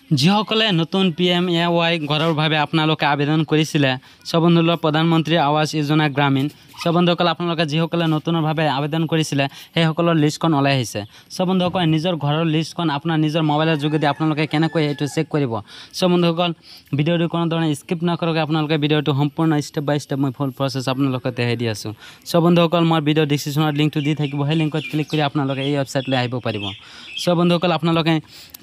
যিসকলে নতুন PMAY ঘৰৰ বাবে আপোনালোকে আবেদন কৰিছিলে সবন্ধুল প্ৰধানমন্ত্ৰী আৱাস যোজনা গ্ৰামীণ সবন্ধুসকল আপোনালোকে যিসকলে নতুনভাৱে আবেদন কৰিছিলে সেই সকলৰ লিষ্টখন ওলাই আহিছে সবন্ধুসকল নিজৰ ঘৰৰ লিষ্টখন আপোনাৰ নিজৰ মোবাইলৰ যোগেদি আপোনালোকে কেনেকৈ এটো চেক কৰিব সবন্ধুসকল ভিডিওটো কোনো ধৰণে স্কিপ নকৰাকৈ আপোনালোকে ভিডিওটো সম্পূৰ্ণ স্টেপ বাই স্টেপ মই ফুল প্ৰসেছ আপোনালোকক দেখাই দি আছো সবন্ধুসকল মই ভিডিও ডেসক্ৰিপচনত লিংকটো দি থাকিব সেই লিংকত ক্লিক কৰি আপোনালোকে এই ৱেবছাইটলৈ আহিব পাৰিব সবন্ধুসকল আপোনালোকে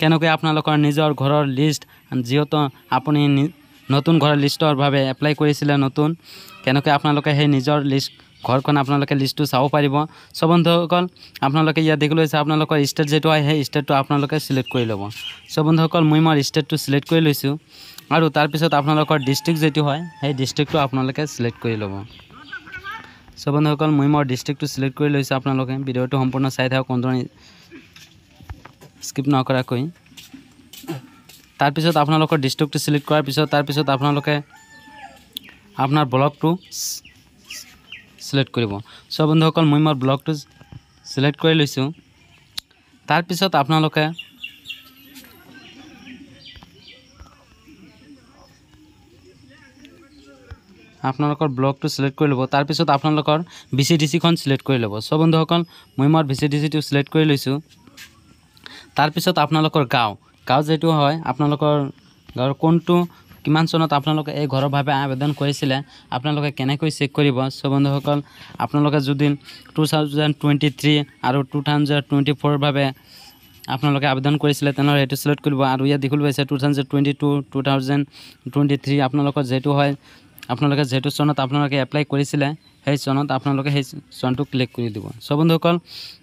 কেনেকৈ আপোনালোকৰ নিজৰ ঘৰৰ লিষ্ট যেহেতু আপুনি নতুন ঘৰৰ লিষ্টৰ বাবে এপ্লাই কৰিছিলে নতুন কেনেকৈ আপোনালোকে সেই নিজৰ লিষ্ট ঘৰখন আপোনালোকে লিষ্টটো চাব পাৰিব সবন্ধুসকল আপোনালোকে ইয়াত দেখি লৈছে আপোনালোকৰ ষ্টেট যেটো হয় সেই ষ্টেটটো আপোনালোকে সিলেক্ট কৰি ল'ব সবন্ধুসকল মই মোৰ ষ্টেটটো সিলেক্ট কৰি লৈছো আৰু তাৰ পিছত আপোনালোকৰ ডিস্ট্ৰিক্ট যেটো হয় সেই ডিস্ট্ৰিক্টটো আপোনালোকে সিলেক্ট কৰি ল'ব সবন্ধুসকল মই মোৰ ডিস্ট্ৰিক্টটো সিলেক্ট কৰি লৈছো আপোনালোকে ভিডিওটো সম্পূৰ্ণ চাই থাকক কোনধৰণে স্কিপ নকৰাকৈ তাৰ পিছত আপোনালোকৰ ডিস্ট্ৰিক্টটো সিলেক্ট কৰাৰ পিছত তাৰ পিছত আপোনালোকে আপোনাৰ ব্লকটো সিলেক্ট কৰিব সবন্ধুসকল মই মোৰ ব্লকটো সিলেক্ট কৰি লৈছো তাৰ পিছত আপোনালোকে আপোনালোকৰ ব্লকটো সিলেক্ট কৰি ল'ব তাৰ পিছত আপোনালোকৰ VCDC খন সিলেক্ট কৰি ল'ব সবন্ধুসকল মই মোৰ VCDC টো সিলেক্ট কৰি লৈছো তাৰ পিছত আপোনালোকৰ গাঁও যেটো হয় আপোনালোকৰ গাঁৱৰ কোনটো কিমান চনত আপোনালোকে এই ঘৰৰ বাবে আবেদন কৰিছিলে আপোনালোকে কেনেকৈ চেক কৰিব সবন্ধুসকল আপোনালোকে যদি 2023 আৰু 2024 বাবে আপোনালোকে আবেদন কৰিছিলে তেনৰ এটো সিলেক্ট কৰিব আৰু ইয়াত দেখুল হৈছে 2022 2023 আপোনালোকৰ যেটো হয় আপোনালোকে যেটো চনত আপোনালোকে এপ্লাই কৰিছিলে সেই চনত আপোনালোকে সেই চনটো ক্লিক কৰি দিব সবন্ধুসকল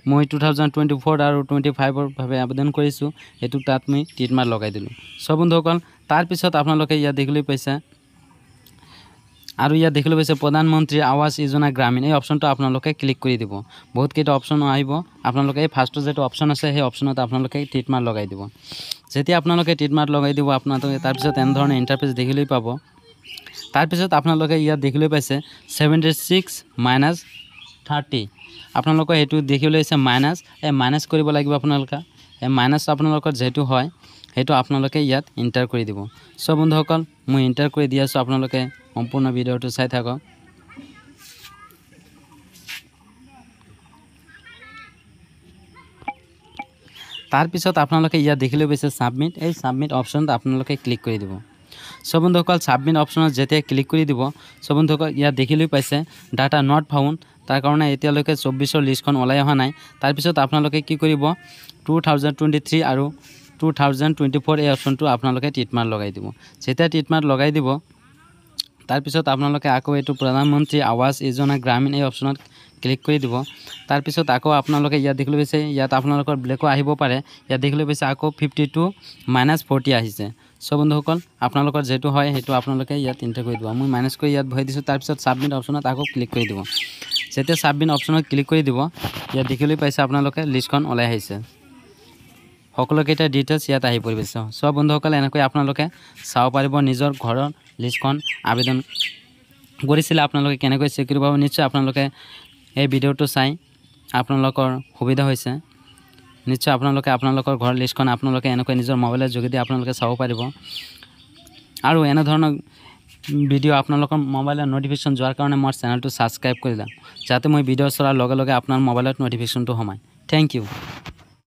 মই 2024 আৰু 25 ৰ ভাবে আবেদন কৰিছো এটো তাত মই টিক মাৰ্ক লগাই দিলো সবন্ধুসকল তাৰ পিছত আপোনালোকে ইয়াত দেখিলৈ পাইছে আৰু ইয়াত দেখিলৈ পাইছে প্ৰধানমন্ত্ৰী আৱাস যোজনা গ্ৰামীণ এই অপচনটো আপোনালোকে ক্লিক কৰি দিব বহুত কেইটা অপচন আহিব আপোনালোকে এই ফাৰ্ষ্ট যেটো অপচন আছে সেই অপচনত আপোনালোকে টিক মাৰ্ক লগাই দিব যেতিয়া আপোনালোকে টিক মাৰ্ক লগাই দিব আপোনালোকে তাৰ পিছত এন ধৰণে ইন্টাৰফেস দেখিলৈ পাব তাৰ পিছত আপোনালোকে ইয়াত দেখিলৈ পাইছে 76 - 30 আপোনালোকে এটো দেখিলৈ আছে মাইনাস এই মাইনাস কৰিব লাগিব আপোনালোকে এই মাইনাস আপোনালোকৰ যেটো হয় হেতু আপোনালোকে ইয়াত এন্টাৰ কৰি দিব সবন্ধুসকল মই এন্টাৰ কৰি দি আছো আপোনালোকে সম্পূৰ্ণ ভিডিওটো চাই থাকক তাৰ পিছত আপোনালোকে ইয়াত দেখিলৈ পাইছে সাবমিট এই সাবমিট অপচনত আপোনালোকে ক্লিক কৰি দিব সবন্ধুসকল সাবমিট অপচনত যেতিয়া ক্লিক কৰি দিব সবন্ধুসকল ইয়াত দেখিলৈ পাইছে ডাটা নট ফাউন্ড তাৰ কাৰণে এতিয়ালৈকে 24 ৰ লিষ্টখন ওলাই অহা নাই তাৰ পিছত আপোনালোকে কি কৰিব 2023 আৰু 2024 এই অপচনটো আপোনালোকে টিক মাৰ্ক লগাই দিব যেতিয়া টিক মাৰ্ক লগাই দিব তাৰ পিছত আপোনালোকে আকৌ এটো প্ৰধানমন্ত্ৰী আৱাস যোজনা গ্ৰামীণ এই অপচনত ক্লিক কৰি দিব তাৰ পিছত আকৌ আপোনালোকে ইয়াত দেখিলৈ পাইছে ইয়াত আপোনালোকৰ ব্লেকো আহিব পাৰে ইয়াত দেখিলৈ পাইছে আকৌ 52 - 40 আহিছে সবন্ধুসকল আপোনালোকৰ যেটো হয় হেতু আপোনালোকে ইয়াত এন্টাৰ কৰি দিব মই মাইনাস কৰি ইয়াত ভৰাই দিছো তাৰ পিছত সাবমিট অপচনত আকৌ ক্লিক কৰি দিব যেতিয়া সাবমিট অপচনত ক্লিক কৰি দিব ইয়াত দেখিলৈ পাইছে আপোনালোকে লিষ্টখন ওলাই আহিছে সকলো কেইটা ডিটেইলছ ইয়াত আহি পৰিব সব বন্ধুসকল এনেকৈ আপোনালোকে চাও পাৰিব নিজৰ ঘৰৰ লিষ্টখন আবেদন কৰিছিল আপোনালোকে কেনেকৈ চেক কৰিব নিশ্চয় আপোনালোকে এই ভিডিওটো চাই আপোনালোকৰ সুবিধা হৈছে নিশ্চয় আপোনালোকে আপোনালোকৰ ঘৰৰ লিষ্টখন আপোনালোকে এনেকৈ নিজৰ মোবাইলৰ যোগেদি আপোনালোকে চাব পাৰিব আৰু এনে ধৰণৰ ভিডিও আপোনালোকৰ মোবাইলৰ নোটিফিকেশন যোৱাৰ কাৰণে মোৰ চেনেলটো সাবস্ক্ৰাইব কৰি দিয়ক যাতে মই ভিডিও চলাৰ লগে লগে আপোনাৰ মোবাইলত নোটিফিকেশনটো সোমায় থ্যাংক ইউ